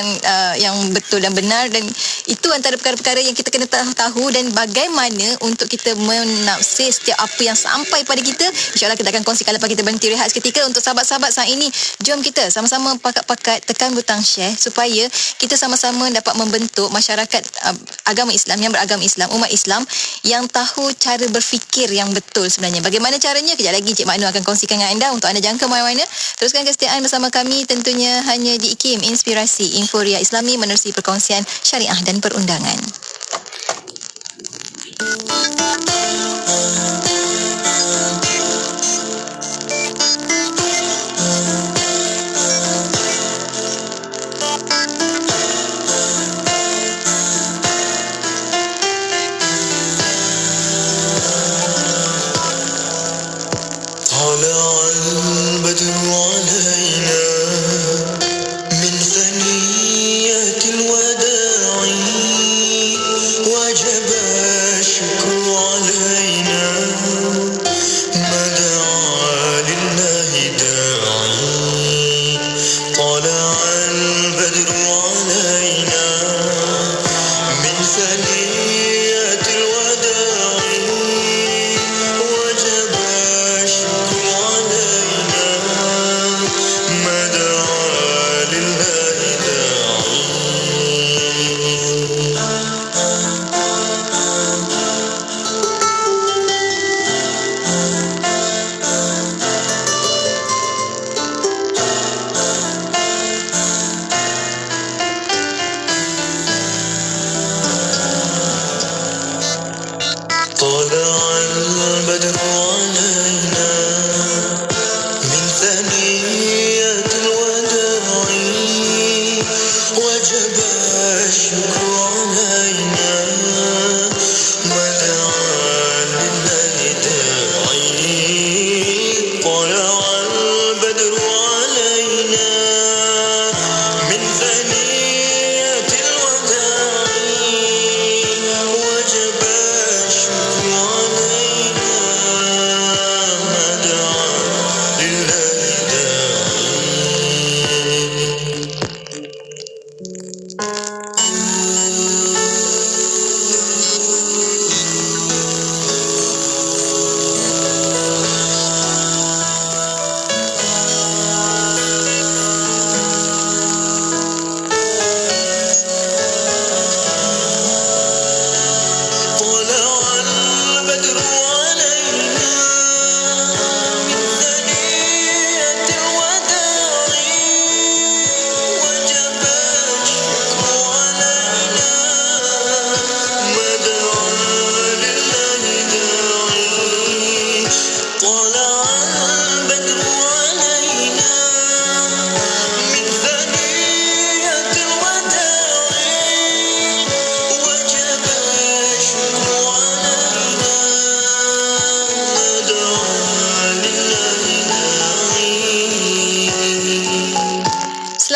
Speaker 10: yang betul dan benar, dan itu antara perkara-perkara yang kita kena tahu, dan bagaimana untuk kita menafsir setiap apa yang sampai pada kita. InsyaAllah kita akan kongsikan lepas kita berhenti rehat seketika. Untuk sahabat-sahabat saat ini, jom kita sama-sama pakat-pakat tekan butang share supaya kita sama-sama dapat membentuk masyarakat agama Islam, yang beragama Islam, umat Islam yang tahu cara berfikir yang betul sebenarnya. Bagaimana caranya? Kejap lagi Cik Mak Nur akan kongsikan dengan anda untuk anda jangka mana-mana. Teruskan kesetiaan bersama kami tentunya hanya di IKIM, Inspirasi Inforia Islami, menerusi perkongsian syariah dan perundangan.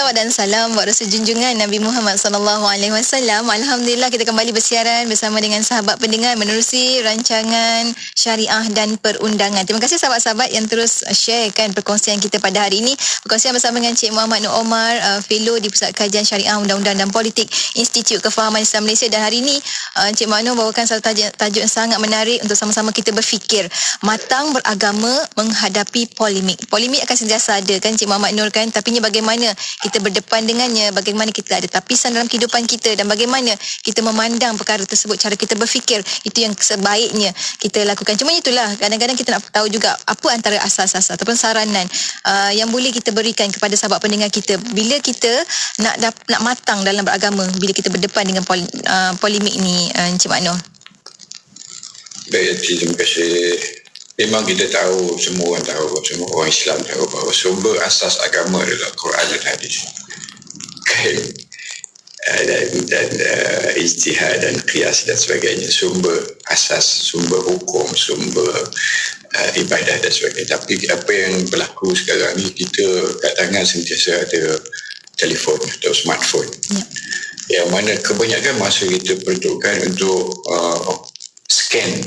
Speaker 10: Dan salam buat Rasul junjungan Nabi Muhammad SAW. Alhamdulillah kita kembali bersiaran bersama dengan sahabat pendengar menerusi rancangan syariah dan perundangan. Terima kasih sahabat-sahabat yang terus sharekan perkongsian kita pada hari ini. Perkongsian bersama dengan Cik Muhammad Nur Omar, Fellow di Pusat Kajian Syariah Undang-Undang dan Politik Institut Kefahaman Islam Malaysia. Dan hari ini Cik Muhammad Nur bawakan satu tajuk yang sangat menarik untuk sama-sama kita berfikir matang beragama menghadapi polemik. Polemik akan sentiasa ada kan Cik Muhammad Nur kan, tapi bagaimana kita berdepan berdepan dengannya, bagaimana kita ada tapisan dalam kehidupan kita dan bagaimana kita memandang perkara tersebut, cara kita berfikir, itu yang sebaiknya kita lakukan. Cuma itulah, kadang-kadang kita nak tahu juga apa antara asas-asas ataupun saranan yang boleh kita berikan kepada sahabat pendengar kita bila kita nak matang dalam beragama, bila kita berdepan dengan polemik ni, Encik Mak Noh.
Speaker 11: Baik, terima kasih. Memang kita tahu, semua orang Islam tahu bahawa sumber asas agama adalah Quran dan hadis. Dan ijtihad dan qiyas dan sebagainya, sumber asas, sumber hukum, sumber ibadah dan sebagainya. Tapi apa yang berlaku sekarang ni, kita kat tangan sentiasa ada telefon atau smartphone, yang mana kebanyakan masa kita peruntukkan untuk scan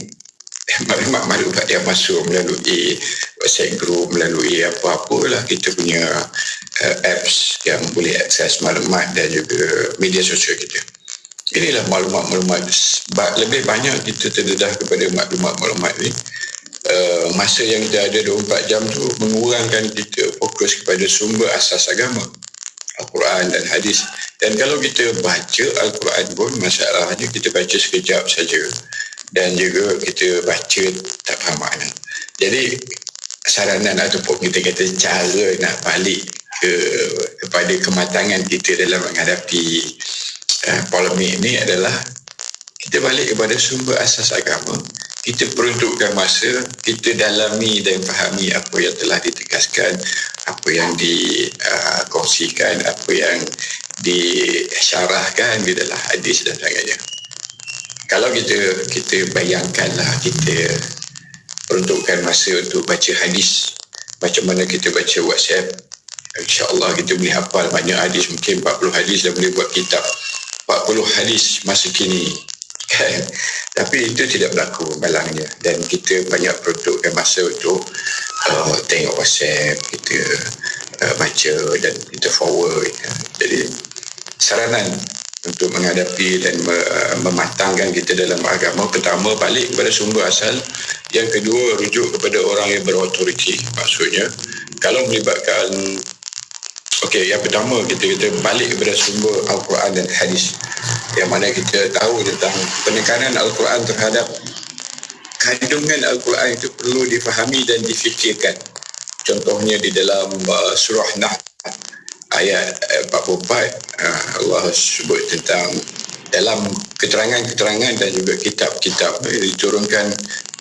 Speaker 11: maklumat yang masuk melalui WhatsApp group, melalui apa-apalah kita punya apps yang boleh akses maklumat dan juga media sosial kita. Inilah maklumat-maklumat. Lebih banyak kita terdedah kepada maklumat-maklumat ni. Masa yang kita ada 24 jam tu mengurangkan kita fokus kepada sumber asas agama, Al-Quran dan hadis. Dan kalau kita baca Al-Quran pun, masalahnya kita baca sekejap saja dan juga kita baca tak faham makna. Jadi saranan ataupun kita kata cara nak balik kepada kematangan kita dalam menghadapi polemik ini adalah kita balik kepada sumber asas agama. Kita peruntukkan masa, kita dalami dan fahami apa yang telah ditegaskan, apa yang dikongsikan, apa yang disyarahkan di dalam hadis dan sebagainya. Kalau kita bayangkanlah, kita peruntukkan masa untuk baca hadis, macam mana kita baca WhatsApp, insya-Allah kita boleh hafal banyak hadis, mungkin 40 hadis dan boleh buat kitab 40 hadis masa kini, kan? Tapi itu tidak berlaku malangnya, dan kita banyak peruntukkan masa untuk tengok WhatsApp, kita baca dan kita forward. Jadi saranan untuk menghadapi dan mematangkan kita dalam agama, pertama balik kepada sumber asal, yang kedua rujuk kepada orang yang berautoriti. Maksudnya kalau melibatkan, yang pertama kita balik kepada sumber Al-Quran dan hadis, yang mana kita tahu tentang penekanan Al-Quran terhadap kandungan Al-Quran itu perlu difahami dan difikirkan. Contohnya di dalam surah Nahl ayat 44, Allah sebut tentang dalam keterangan-keterangan dan juga kitab-kitab diturunkan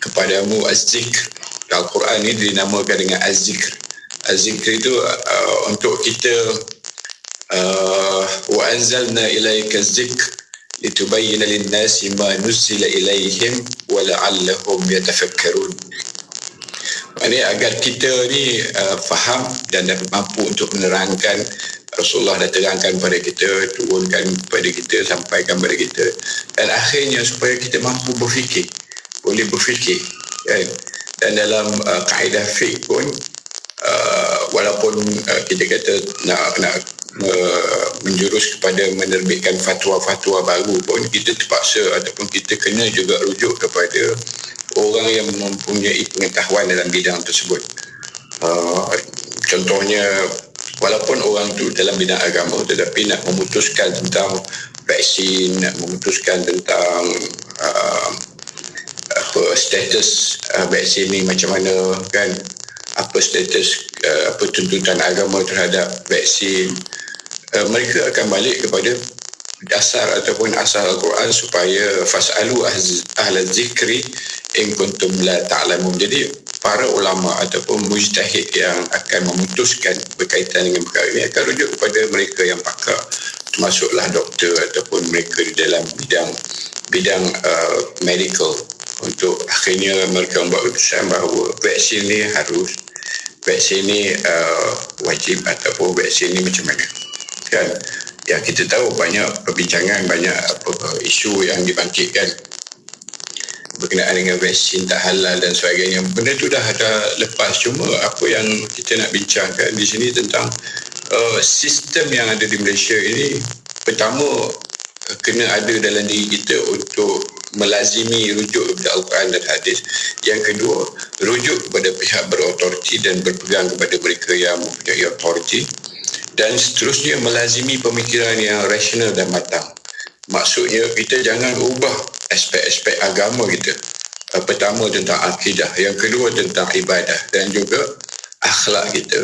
Speaker 11: kepadamu az-zikr. Al-Quran ini dinamakan dengan az-zikr. Az-zikr itu untuk kita, wa anzalna ilaika az-zikr litubayyana lin-nasi ma nuzila ilaihim wa la'allahum yatafakkarun. Maksudnya agar kita ni faham dan mampu untuk menerangkan. Rasulullah dah terangkan kepada kita, turunkan kepada kita, sampaikan kepada kita, dan akhirnya supaya kita mampu berfikir, boleh berfikir, kan? Dan dalam kaedah fiqh pun, walaupun kita kata nak menjurus kepada menerbitkan fatwa-fatwa baru pun, kita terpaksa ataupun kita kena juga rujuk kepada orang yang mempunyai pengetahuan dalam bidang tersebut. Contohnya, walaupun orang tu dalam bidang agama tetapi nak memutuskan tentang vaksin, nak memutuskan tentang status vaksin ni macam mana, kan, apa status, apa tuntutan agama terhadap vaksin, mereka akan balik kepada dasar ataupun asal Al-Quran, supaya fas'alu ahla zikri in kuntum la ta'lamun. Jadi para ulama ataupun mujtahid yang akan memutuskan berkaitan dengan perkara ini akan rujuk kepada mereka yang pakar, termasuklah doktor ataupun mereka di dalam bidang medical, untuk akhirnya mereka membuat keputusan bahawa vaksin ni harus, vaksin ni wajib ataupun vaksin ni macam mana, kan? Ya, kita tahu banyak perbincangan, banyak isu yang dibangkitkan berkenaan dengan vaksin tak halal dan sebagainya. Benda tu dah lepas. Cuma apa yang kita nak bincangkan di sini tentang sistem yang ada di Malaysia ini, pertama kena ada dalam diri kita untuk melazimi rujuk kepada Al-Quran dan hadis. Yang kedua, rujuk kepada pihak berautoriti dan berpegang kepada mereka yang mempunyai autoriti. dan seterusnya melazimi pemikiran yang rasional dan matang. Maksudnya kita jangan ubah aspek-aspek agama kita. Pertama tentang akidah, yang kedua tentang ibadah dan juga akhlak kita.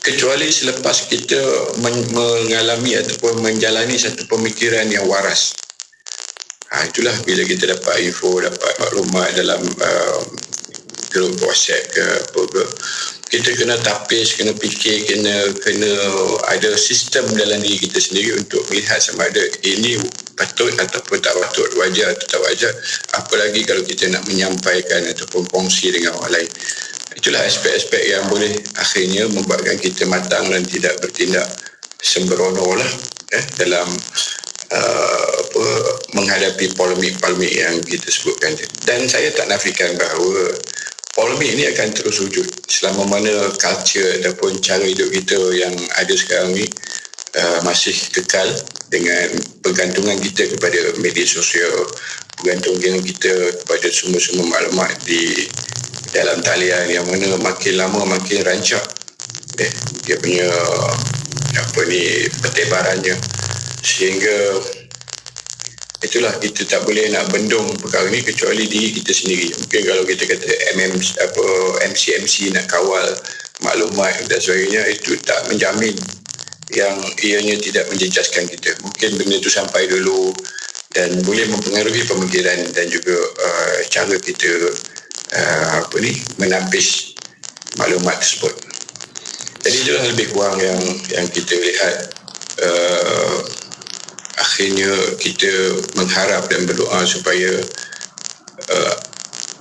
Speaker 11: Kecuali selepas kita mengalami ataupun menjalani satu pemikiran yang waras. Itulah bila kita dapat info, dapat maklumat dalam grup WhatsApp ke apa ke, kita kena tapis, kena fikir, kena ada sistem dalam diri kita sendiri untuk melihat sama ada ini patut ataupun tak patut, wajar atau tak wajar, apalagi kalau kita nak menyampaikan ataupun kongsi dengan orang lain. Itulah aspek-aspek yang boleh akhirnya membuatkan kita matang dan tidak bertindak sembrono lah dalam menghadapi polemik-polemik yang kita sebutkan. Dan saya tak nafikan bahawa polemik ini akan terus wujud selama mana culture ataupun cara hidup kita yang ada sekarang ni masih kekal dengan pergantungan kita kepada media sosial, pergantungan kita kepada sumber-sumber maklumat di dalam talian yang mana makin lama makin rancak dia punya pertebarannya, sehingga itulah kita tak boleh nak bendung perkara ni kecuali diri kita sendiri. Mungkin kalau kita kata MC nak kawal maklumat dan sebagainya, itu tak menjamin yang ianya tidak menjejaskan kita. Mungkin benda itu sampai dulu dan boleh mempengaruhi pemikiran dan juga cara kita menapis maklumat tersebut. Jadi itulah lebih kurang yang kita lihat. Akhirnya kita mengharap dan berdoa supaya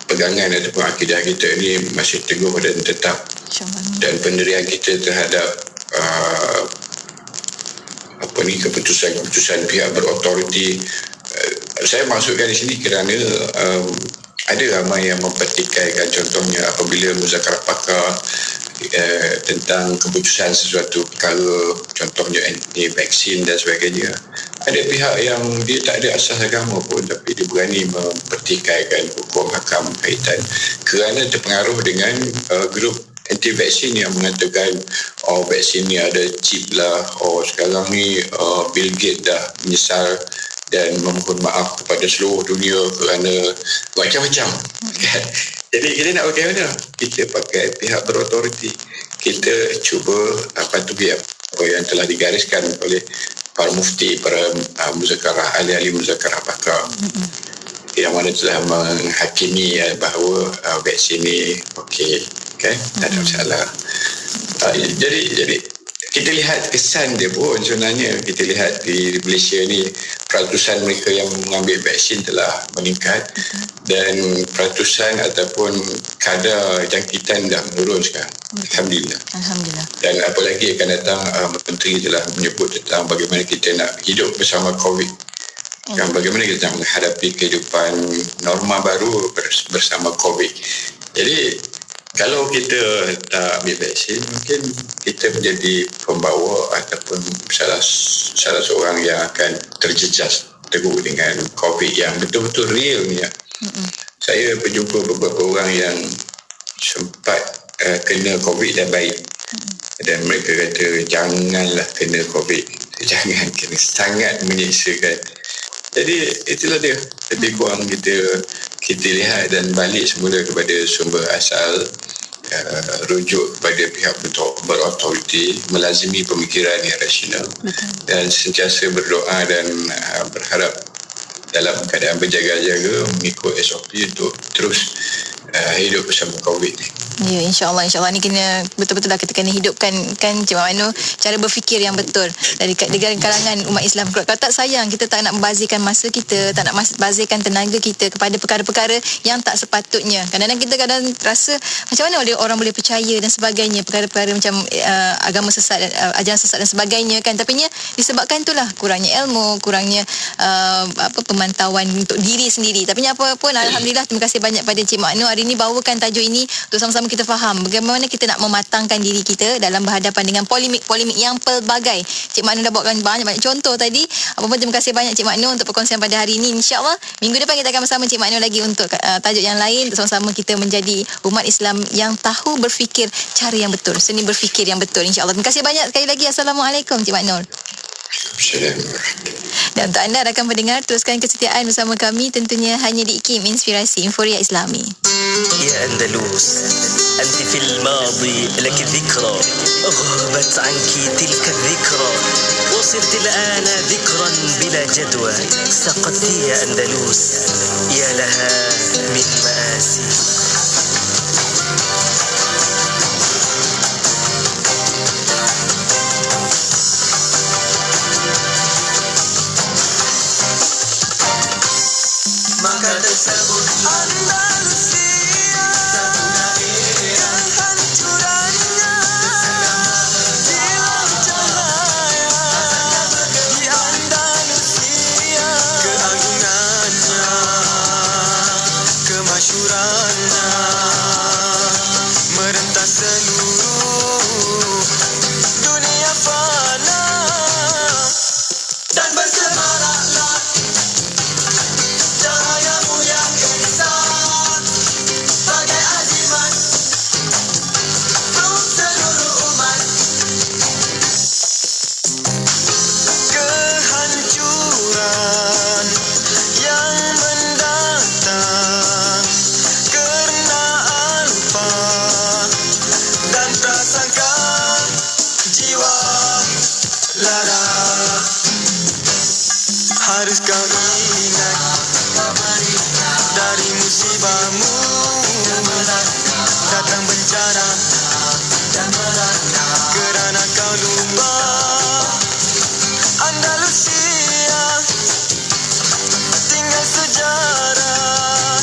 Speaker 11: pegangan ataupun akidah kita ini masih teguh dan tetap, dan pendirian kita terhadap keputusan-keputusan pihak berautoriti. Saya maksudkan di sini kerana ada ramai yang mempertikaikan, contohnya apabila muzakarah pakar tentang keputusan sesuatu perkara, contohnya vaksin dan sebagainya, ada pihak yang dia tak ada asas agama pun tapi dia berani mempertikaikan hukum hakam kaitan kerana terpengaruh dengan grup anti vaksin yang mengatakan vaksin ni ada chip lah, sekarang ni Bill Gates dah menyesal dan memohon maaf kepada seluruh dunia kerana macam-macam kan. Jadi kita nak pakai mana? Kita pakai pihak berautoriti. Kita cuba patuhi apa yang telah digariskan oleh para mufti, para muzakarah, ahli-ahli muzakarah pakar yang mana telah menghakimi bahawa vaksin ni okey, kan? Tak ada masalah. Jadi kita lihat kesan dia pun sebenarnya. Kita lihat di Malaysia ni peratusan mereka yang mengambil vaksin telah meningkat dan peratusan ataupun kadar jangkitan dah menurun sekarang. Alhamdulillah. Dan apalagi akan datang menteri telah menyebut tentang bagaimana kita nak hidup bersama COVID. Dan bagaimana kita nak menghadapi kehidupan norma baru bersama COVID. Jadi kalau kita tak ambil vaksin, mungkin kita menjadi pembawa ataupun salah seorang yang akan terjejas teguh dengan COVID yang betul-betul real ni. Saya berjumpa beberapa orang yang sempat kena COVID dan baik. Dan mereka kata, janganlah kena COVID. Jangan, kena sangat menyiksakan. Jadi itulah dia. Lebih kurang kita lihat dan balik semula kepada sumber asal, rujuk kepada pihak berautoriti, melazimi pemikiran yang rasional dan sentiasa berdoa dan berharap dalam keadaan berjaga-jaga mengikut SOP untuk terus hidup bersama COVID ni.
Speaker 10: Ya, insyaAllah ni kena betul-betul kita kena hidupkan kan Cik Mak Manu cara berfikir yang betul dari kalangan umat Islam. Kalau tak sayang, kita tak nak membazirkan masa kita, tak nak bazirkan tenaga kita kepada perkara-perkara yang tak sepatutnya. Kadang-kadang kita rasa macam mana orang boleh percaya dan sebagainya, perkara-perkara macam agama sesat, ajaran sesat dan sebagainya kan. Tapi disebabkan itulah kurangnya ilmu, kurangnya pemantauan untuk diri sendiri. Tapi apa pun, alhamdulillah, terima kasih banyak pada Cik Mak Nur hari ini bawakan tajuk ini untuk sama-sama sama-sama kita faham bagaimana kita nak mematangkan diri kita dalam berhadapan dengan polemik-polemik yang pelbagai. Cik Mak Nur dah bawakan banyak contoh tadi. Apa pun terima kasih banyak Cik Mak Nur untuk perkongsian pada hari ini. InsyaAllah minggu depan kita akan bersama Cik Mak Nur lagi untuk tajuk yang lain. Sama-sama kita menjadi umat Islam yang tahu berfikir cara yang betul, seni berfikir yang betul, insyaAllah. Terima kasih banyak sekali lagi. Assalamualaikum Cik Mak Nur. Dan untuk anda rakan pendengar, teruskan kesetiaan bersama kami tentunya hanya di IKIM Inspirasi Inforia Islami.
Speaker 12: يا أندلس أنت في الماضي لك الذكرى غابت عنك تلك الذكرى وصرت الآن ذكرا بلا جدوى سقطت يا أندلس يا لها من مآسي
Speaker 6: maka tersebut Andalusia satu daerah kehancurannya hilang cahaya di Andalusia, keagungannya, kemasyurannya merentas seluruh dunia fana dan bersemaraklah cahayamu yang besar bagai azimat untuk seluruh umat. Kehancuran yang mendatang kerana alfa dan prasangka jiwa lara harus kau ingat dari musibahmu datang bencana kerana kau lupa Andalusia tinggal sejarah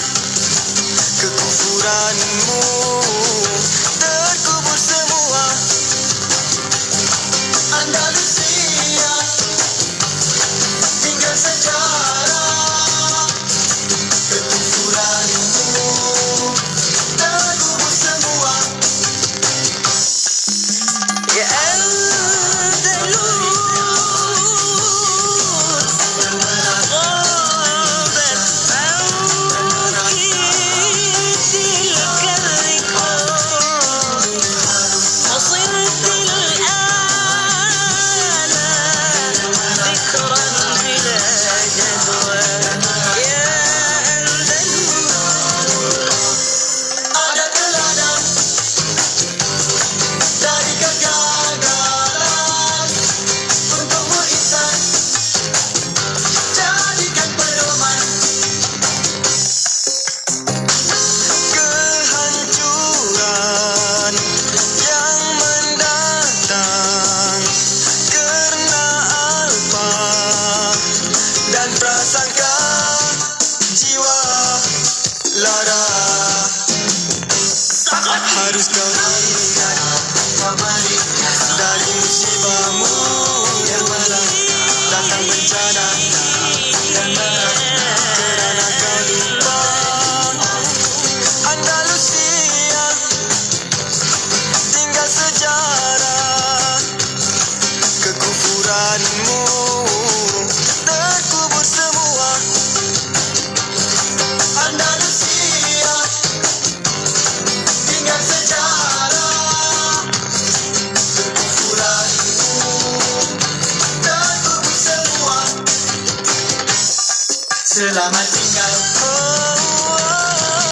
Speaker 6: kekufuranmu terkubur semua. Andalusia tinggal sejarah kekufuranmu terkubur semua. Ya ada teladan dari kegagalan untukmu insan, jadikan pedoman. Kehancuran yang mendatang kerana alfa dan prasangka jiwa lara harus kau ingat dari musibahmu datang bencana kerana kau lupa Andalusia tinggal sejarah kekufuranmu terkubur semua. Andalusia tinggal sejarah kekufuranmu terkubur semua. Selamat tinggal